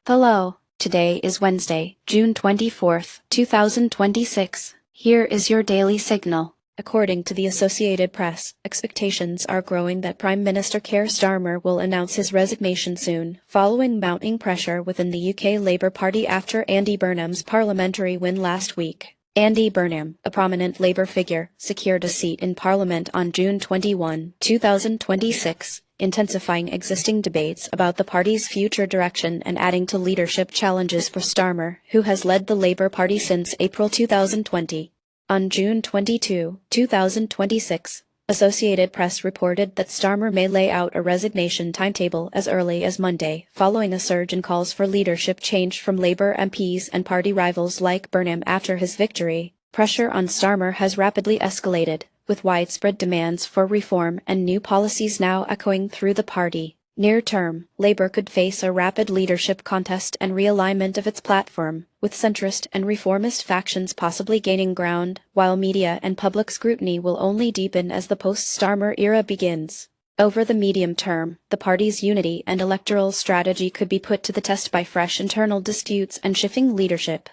Hello, today is Wednesday, June 24th, 2026. Here is your daily signal. According to the Associated Press, expectations are growing that Prime Minister Keir Starmer will announce his resignation soon, following mounting pressure within the UK Labour Party after Andy Burnham's parliamentary win last week. Andy Burnham, a prominent Labour figure, secured a seat in Parliament on June 21, 2026, intensifying existing debates about the party's future direction and adding to leadership challenges for Starmer, who has led the Labour Party since April 2020. On June 22, 2026, Associated Press reported that Starmer may lay out a resignation timetable as early as Monday, following a surge in calls for leadership change from Labour MPs and party rivals like Burnham after his victory. Pressure on Starmer has rapidly escalated, with widespread demands for reform and new policies now echoing through the party. Near term, Labour could face a rapid leadership contest and realignment of its platform, with centrist and reformist factions possibly gaining ground, while media and public scrutiny will only deepen as the post-Starmer era begins. Over the medium term, the party's unity and electoral strategy could be put to the test by fresh internal disputes and shifting leadership.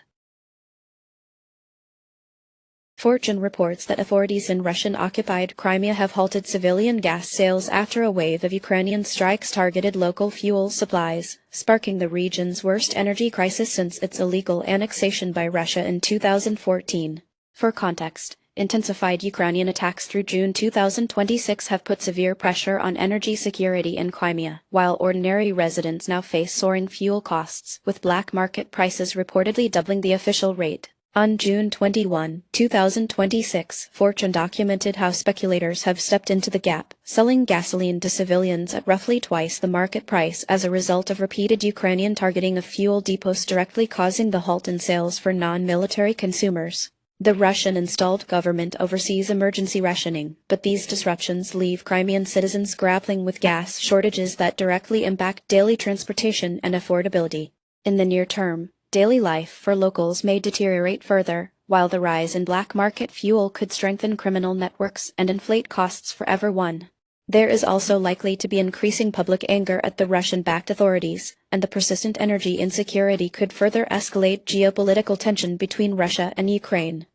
Fortune reports that authorities in Russian-occupied Crimea have halted civilian gas sales after a wave of Ukrainian strikes targeted local fuel supplies, sparking the region's worst energy crisis since its illegal annexation by Russia in 2014. For context, intensified Ukrainian attacks through June 2026 have put severe pressure on energy security in Crimea, while ordinary residents now face soaring fuel costs, with black market prices reportedly doubling the official rate. On June 21, 2026, Fortune documented how speculators have stepped into the gap, selling gasoline to civilians at roughly twice the market price as a result of repeated Ukrainian targeting of fuel depots, directly causing the halt in sales for non-military consumers. The Russian-installed government oversees emergency rationing, but these disruptions leave Crimean citizens grappling with gas shortages that directly impact daily transportation and affordability. In the near term, daily life for locals may deteriorate further, while the rise in black market fuel could strengthen criminal networks and inflate costs for everyone. There is also likely to be increasing public anger at the Russian-backed authorities, and the persistent energy insecurity could further escalate geopolitical tension between Russia and Ukraine.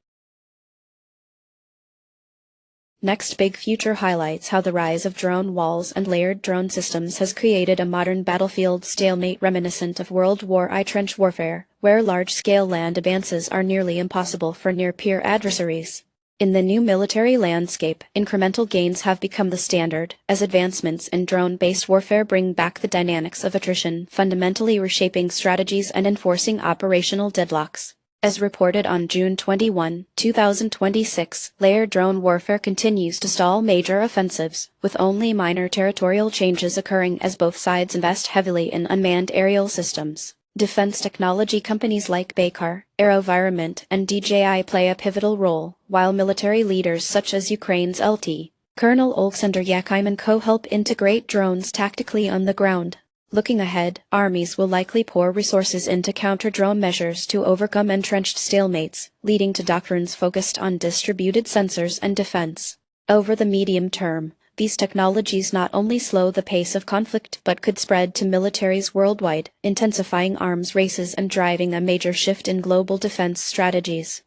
Next Big Future highlights how the rise of drone walls and layered drone systems has created a modern battlefield stalemate reminiscent of World War I trench warfare, where large-scale land advances are nearly impossible for near-peer adversaries. In the new military landscape, incremental gains have become the standard, as advancements in drone-based warfare bring back the dynamics of attrition, fundamentally reshaping strategies and enforcing operational deadlocks. As reported on June 21, 2026, layered drone warfare continues to stall major offensives, with only minor territorial changes occurring as both sides invest heavily in unmanned aerial systems. Defense technology companies like Baykar, AeroVironment, and DJI play a pivotal role, while military leaders such as Ukraine's LT. Colonel Oleksandr Yakymenko help integrate drones tactically on the ground. Looking ahead, armies will likely pour resources into counter-drone measures to overcome entrenched stalemates, leading to doctrines focused on distributed sensors and defense. Over the medium term, these technologies not only slow the pace of conflict but could spread to militaries worldwide, intensifying arms races and driving a major shift in global defense strategies.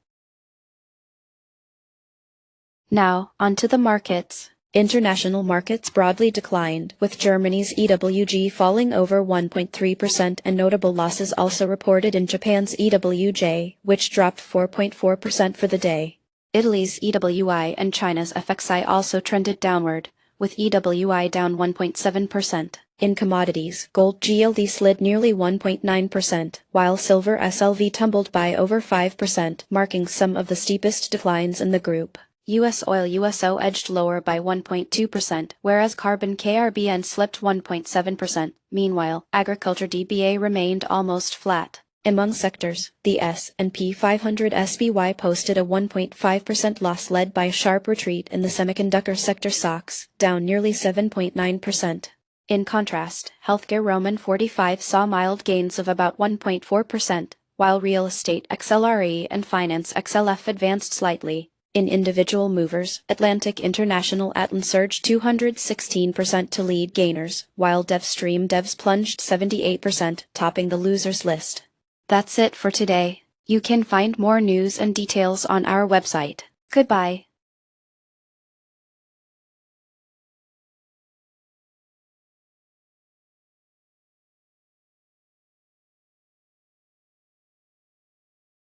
Now, onto the markets. International markets broadly declined, with Germany's EWG falling over 1.3% and notable losses also reported in Japan's EWJ, which dropped 4.4% for the day. Italy's EWI and China's FXI also trended downward, with EWI down 1.7%. In commodities, gold GLD slid nearly 1.9%, while silver SLV tumbled by over 5%, marking some of the steepest declines in the group. U.S. oil USO edged lower by 1.2%, whereas carbon KRBN slipped 1.7%. Meanwhile, agriculture DBA remained almost flat. Among sectors, the S&P 500 SPY posted a 1.5% loss led by a sharp retreat in the semiconductor sector stocks, down nearly 7.9%. In contrast, healthcare Roman 45 saw mild gains of about 1.4%, while real estate XLRE and finance XLF advanced slightly. In individual movers, Atlantic International Atlan surged 216% to lead gainers, while DevStream Devs plunged 78%, topping the losers list. That's it for today. You can find more news and details on our website. Goodbye.